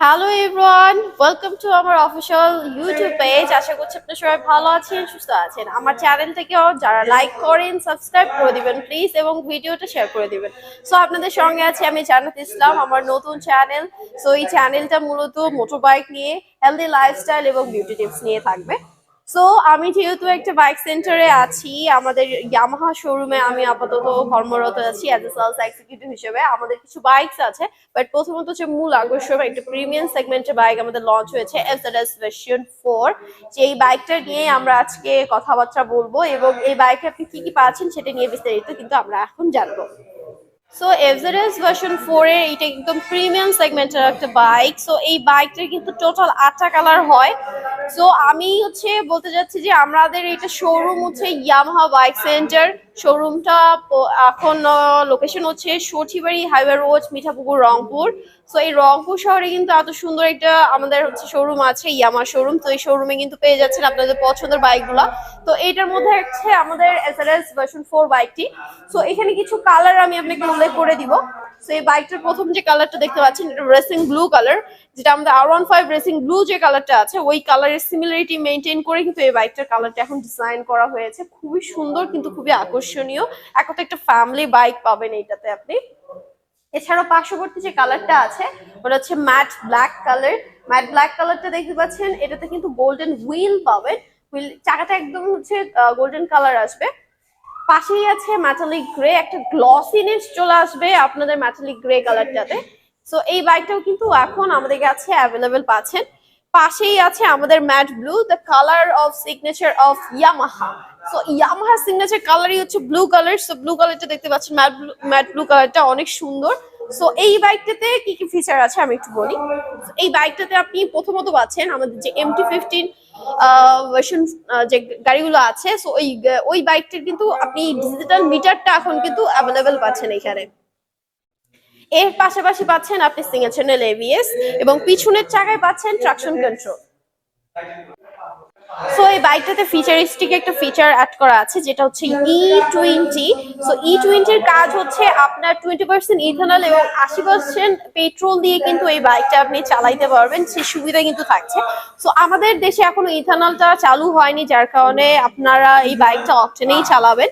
Hello everyone, welcome to আমার official YouTube page. আশা করছি আপনারা সবাই ভালো আছেন, সুস্থ আছেন। আমার চ্যানেলটাকেও যারা লাইক করেন, সাবস্ক্রাইব করে দিবেন প্লিজ, এবং ভিডিওটা শেয়ার করে দিবেন। সো আপনাদের সঙ্গে আছে আমি জান্নাত ইসলাম, আমার নতুন চ্যানেল। সো এই চ্যানেলটা মূলত মোটর বাইক নিয়ে, হেলদি লাইফস্টাইল এবং বিউটি টিপস নিয়ে থাকবে। সো আমি যেহেতু একটা বাইক সেন্টারে আছি, আমাদের ইয়ামাহা শোরুমে আমি আপাতত কর্মরত আছি অ্যাজ এ সেলস এক্সিকিউটিভ হিসেবে। আমাদের কিছু বাইকস আছে, বাট প্রথমত হচ্ছে মূল আকর্ষণ একটা প্রিমিয়াম সেগমেন্টের বাইক আমাদের লঞ্চ হয়েছে, এফজেডএস ভার্সন 4। যে এই বাইকটা নিয়ে আমরা আজকে কথাবার্তা বলবো, এবং এই বাইকে আপনি কি কি পাচ্ছেন সেটা নিয়ে বিস্তারিত কিন্তু আমরা এখন জানবো। সো এফজেডএস ভার্সন 4 এর এটা একদম প্রিমিয়াম সেগমেন্টের একটা বাইক। সো এই বাইকটার কিন্তু টোটাল 8টা কালার হয়। সো আমি হচ্ছে বলতে যাচ্ছি যে আমাদের এটা শোরুম হচ্ছে ইয়ামাহা বাইক সেন্টার। শোরুমটা এখন লোকেশন হচ্ছে Sathibari highway road, Mithapukur, Rangpur. So এই রংপুর শহরে কিন্তু এত সুন্দর একটা আমাদের হচ্ছে শোরুম আছে, ইয়ামাহা শোরুম। তো এই শোরুমে কিন্তু পেয়ে যাচ্ছেন আপনাদের পছন্দের বাইকগুলা। তো এটার মধ্যে হচ্ছে আমাদের এসআরএস ভার্সন 4 বাইকটি। সো এখানে কিছু কালার আমি আপনাকে উল্লেখ করে দিব। সো এই বাইকটার প্রথম যে কালারটা দেখতে পাচ্ছেন, এটা রেসিং ব্লু কালার, যেটা আমাদের R15 রেসিং ব্লু যে কালারটা আছে ওই কালারের সিমিলারিটি মেনটেন করে কিন্তু এই বাইকটার কালারটা এখন ডিজাইন করা হয়েছে। খুবই সুন্দর কিন্তু খুবই আকর্ষণীয়, একটা একটা ফ্যামিলি বাইক পাবেন এইটাতে আপনি। এছাড়াও পার্শ্ববর্তী যে কালারটা আছে ওটা হচ্ছে matte black colour. Matte black কালারটা দেখতে পাচ্ছেন, এটাতে কিন্তু গোল্ডেন হুইল পাবেন। হুইল চাকাটা একদম হচ্ছে গোল্ডেন কালার আসবে। পাশেই আছে মেটালিক গ্রে, একটা গ্লসিনেস চলে আসবে আপনাদের মেটালিক গ্রে কালারটাতে। সো এই বাইকটাও কিন্তু এখন আমাদের কাছে অ্যাভেলেবেল পাচ্ছেন। পাশেই আছে আমাদের matte blue, the colour of signature of Yamaha. So Yamaha signature কালারই হচ্ছে ব্লু কালার। সো ব্লু কালারটা দেখতে পাচ্ছেন, ম্যাট ব্লু কালারটা অনেক সুন্দর। সো এই বাইকটাতে কি কি ফিচার আছে আমি একটু বলি। এই বাইকটাতে আপনি প্রথমত পাচ্ছেন আমাদের যে MT-15 ভার্সন যে গাড়িগুলো আছে। সো ওই বাইকটার কিন্তু আপনি ডিজিটাল মিটারটা এখন কিন্তু অ্যাভেলেবেল পাচ্ছেন এখানে। এর পাশাপাশি পাচ্ছেন আপনি সিঙ্গেল চ্যানেল ABS, এবং পিছনের চাকায় পাচ্ছেন ট্রাকশন কন্ট্রোল। সো এই বাইকটাতে ফিচারিস্টিক একটা ফিচার অ্যাড করা আছে, যেটা হচ্ছে E20। সো E20 এর কাজ হচ্ছে আপনার 20% ইথানল এবং 80% পেট্রোল দিয়ে কিন্তু এই বাইকটা আপনি চালাইতে পারবেন, সেই সুবিধা কিন্তু থাকছে। সো আমাদের দেশে এখনো ইথানলটা চালু হয়নি, যার কারণে আপনারা এই বাইকটা অকটেনেই চালাবেন।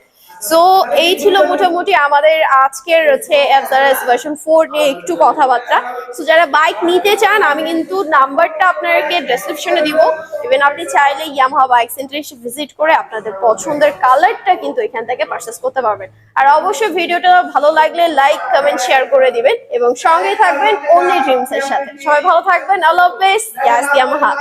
সো এই ছিল মোটামুটি আমাদের আজকের হচ্ছে এফজেডএস ভার্সন 4 নিয়ে একটু কথাবার্তা। সো যারা বাইক নিতে চান, আমি কিন্তু নাম্বারটা আপনাকে ডেসক্রিপশনে দিব। ইভেন আপনি চাইলে ইয়ামাহা বাইক সেন্টারে এসে ভিজিট করে আপনাদের পছন্দের কালারটা কিন্তু এখান থেকে পারচেজ করতে পারবেন। আর অবশ্যই ভিডিওটা ভালো লাগলে লাইক, কমেন্ট, শেয়ার করে দিবেন, এবং সঙ্গে থাকবেন অনলি ড্রিমস এর সাথে। সবাই ভালো থাকবেন, আল্লাহ হাফেজ, ইয়ামাহা।